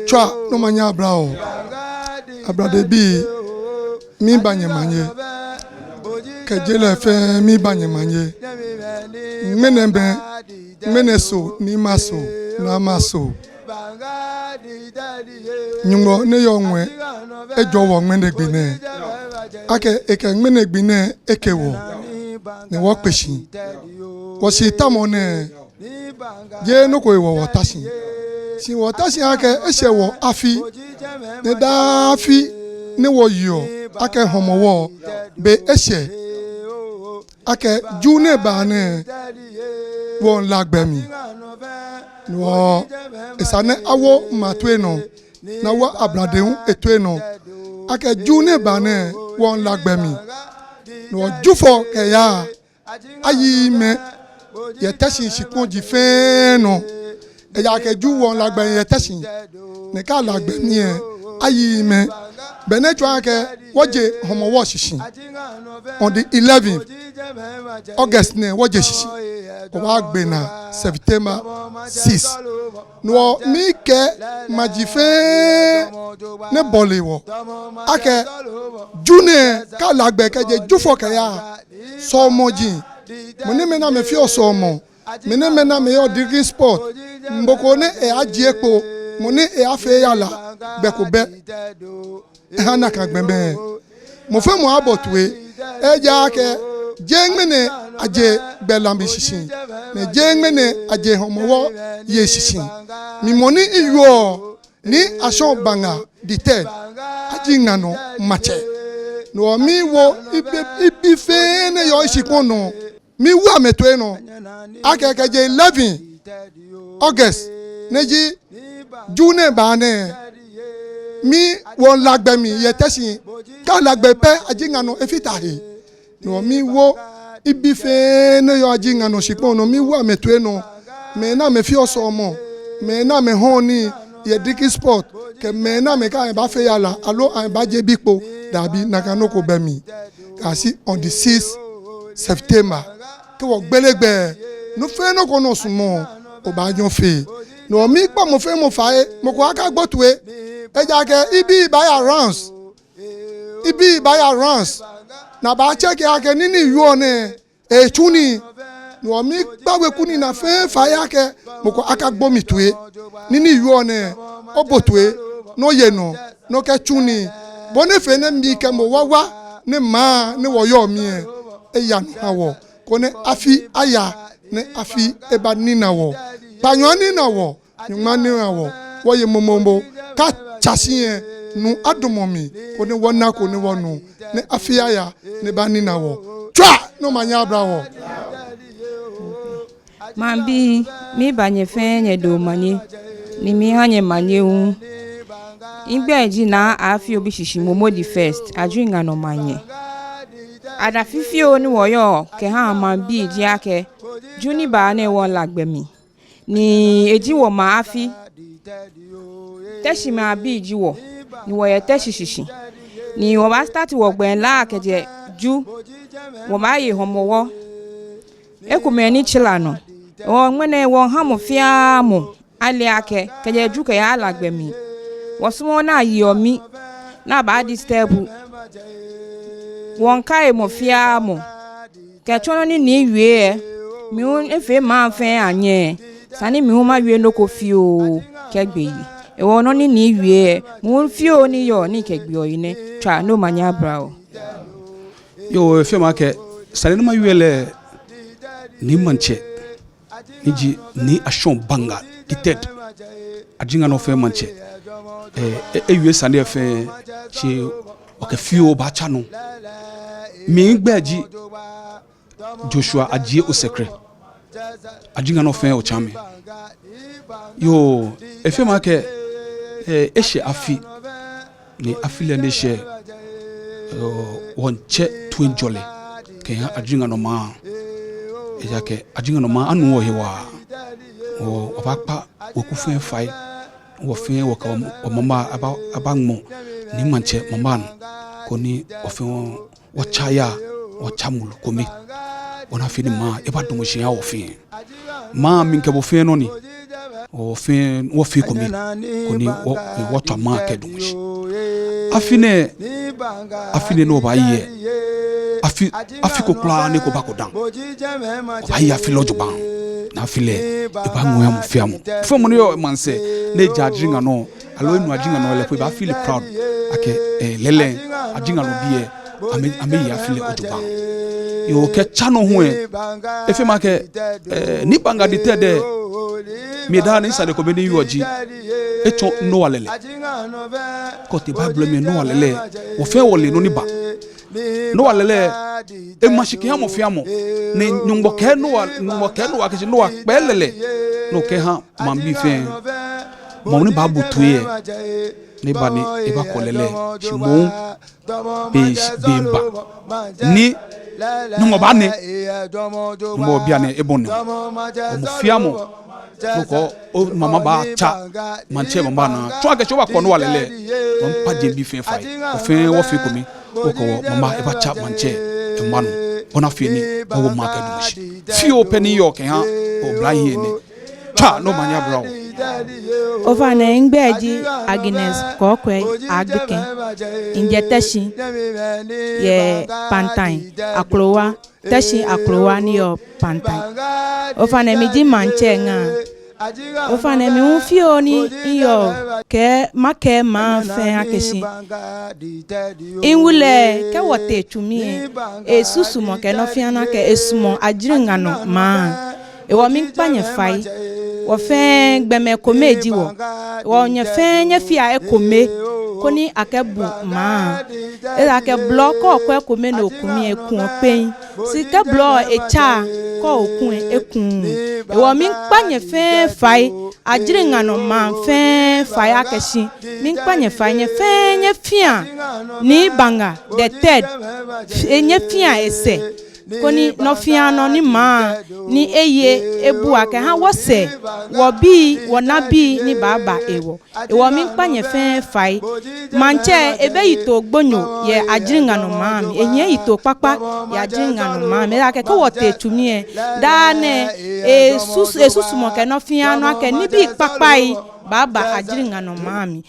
Twa no manya brao. Abrade bi mi banye manye. Kejele fe mi banye manye. Menembe meneso ni maso na maso. Nyungo ne yongwe ejowo ngmene gbine. Ake eke ngmene gbine ekewo. Ne wok peshi. Wasi tamone je no ko wo watashi. Si watashi ake ese wo afi. Ne da afi ne wo yo ake homowo be ese. Ake june bane won lagbemi. No esane awo matweno na wa abladeun etweno ake june bane won lagbemi. No jufo ke ya ayi me ye tashi shikonji fe no e ya ke ju won lagbemi ye tashi ne ka lagbemi e ayi me bene twa ke woje homowo shishi on the 11th August ne woje shishi ko wa gbe na September 6 no mi ke majife ne bolewo ake june ka lagbe ke je jufo ke ya so moji mo ni me na me fi osomo me ne me na me yo drinking sport mboko ne e ajiepo mo ni e afe yala be ko be hana ka gbembe mo fe mo abotwe e ja ke jengmene aje belambi shishin ne jengmene aje homowo ye shishin mi moni iyo ni asho banga dite ajinga no mache no mi wo ibi fe ne yo ishikono mi wa metwe no akeke je 11 August neji june bane mi won lagbe mi ye tesin ka lagbe pe ajinga no efitahi no mi wo ibi fe ne yo ajinga no shipon no mi wa metwe no me na me fi osomo me na me honi ye diki sport ke me na me ka ba fe yala alo an ba je bipo dabi nakanoko be mi kasi on the 6th September ke wo gbelegbe no fe no kono sumo o ba yon fe no mi pa mo fe mo fa e mo ko aka gbotwe e ja ke ibi buy rounds na ba check ake nini yu ne e tuni no mi gbawe kuni na fe fa ya ke mo ko aka gbo mi tue nini yu ne obotwe no ye no ke tuni bone fe ne mi ke mo wawa ne ma ne wo yo mi e ya na wo ko ne afi aya ne afi e ba ni na wo panyo ni na wo nyuma ni na wo ye momombo ka chasi nu adomomi ko ne wona ko ne wonu ne afi aya ne ba ni na wo twa no manya brawo mambi mi banye fe nye do manye ni mi hanye manye hu ingbe ji na afi obi shishi momo the first ajunga no manye ada fifi oni woyo ke ha mambi ji ake juni ba na won lagbemi ni eji wo ma afi teshi ma bi ji wo ni wo ye teshi shishi ni wo ba start wo gben la keje ju wo ma ye homowo ekume ni chilano o nwene wo ha mo fia mo ali ake keje ju ke ya lagbemi wo sumo na yi omi na ba disturb won kai mo fia mo ke chono ni wie mi un efe ma fe anye sani mi huma wie no ko fio kegbe yi e wo no ni wie mu fio ni yo ni kegbe oyine twa no manya brao yo efe ma ke sani no ma wie le ni manche niji ni ashon banga dited ajinga no fe manche wie sani efe chi o ke fio ba cha no mi gbaji Joshua ajie o secret ajinga no fe o chame yo efe ma ke eshe afi ni afile ne she wonche twin jole ke ajinga no ma ejake ajinga no ma anu wo hewa o opapa wo ku fe fai wo fe wo ka o mama abangmo ni manche mama ko ni o fe wo chaya o chamulu komi ona fini ma eba dumo shi ya ofi ma min ke bo fe no ni o fin wo fi komi koni wo to ma ke dunshi afine no ba ye afi ko kla ne ko ba ko dan ko ba ya fi lojo ban na file e ba ngoya mo fiamu fo mo yo man se ne jadringa no alo enu adinga no le ko ba feel proud ake lele adinga no bi ame ya feel ojo ban yo ke chano ho e fe ma ke ni banga di tede mi da ni sade ko be ni yoji e to no walele ko te bible me no walele wo fe wole no ni ba no walele e mashike ha mo fiamo ne nyumbo ke no wa ke no wa pelele no ke ha mambi fe mo ni ba butuye ne ba ni e ba kolele chimo bemba ni no ba ne mo bia ne e bonne mo fiamo ko o mama ba cha manche mama na to aga choba ko no walele mo pa je bi fe fai o fe wo fi ko mi o ko mama e ba cha manche e manu ona fi ni o ma ka du shi fi o pe ni yo ke ha o bla hi ni cha no manya bra Over na ingbeji Agnes kokwe agduken injeteshi ye pantain aklowa teshi aklowa ni yo pantain over na miji manche nga over na mi unfio ni yo ke make ma fe akeshi inwule ke wote tumi esusumo ke no fiana ke esumo ajiringa no ma e wo mi panye fai wo fe gbeme komeji wo nye fe nye fia ekome koni akebu ma e ake bloko ko ekome no okumi ekun open si ke blo echa ko okun ekun e wo mi panye fe fai ajiringa no ma fe fai akeshi mi panye fai nye fe nye fia ni banga the third nye fia ese koni no fiano ni ma ni eye ebu ake ha wose wo bi wona bi ni baba ewo mi panye fe fai manche ebe yito gbonyo ye ajiringa no ma mi enye yito papa ya ajiringa no ma mi ake ko wote tumi da ne esusu mo ke no fiano ake ni bi papa yi baba ajiringa no ma mi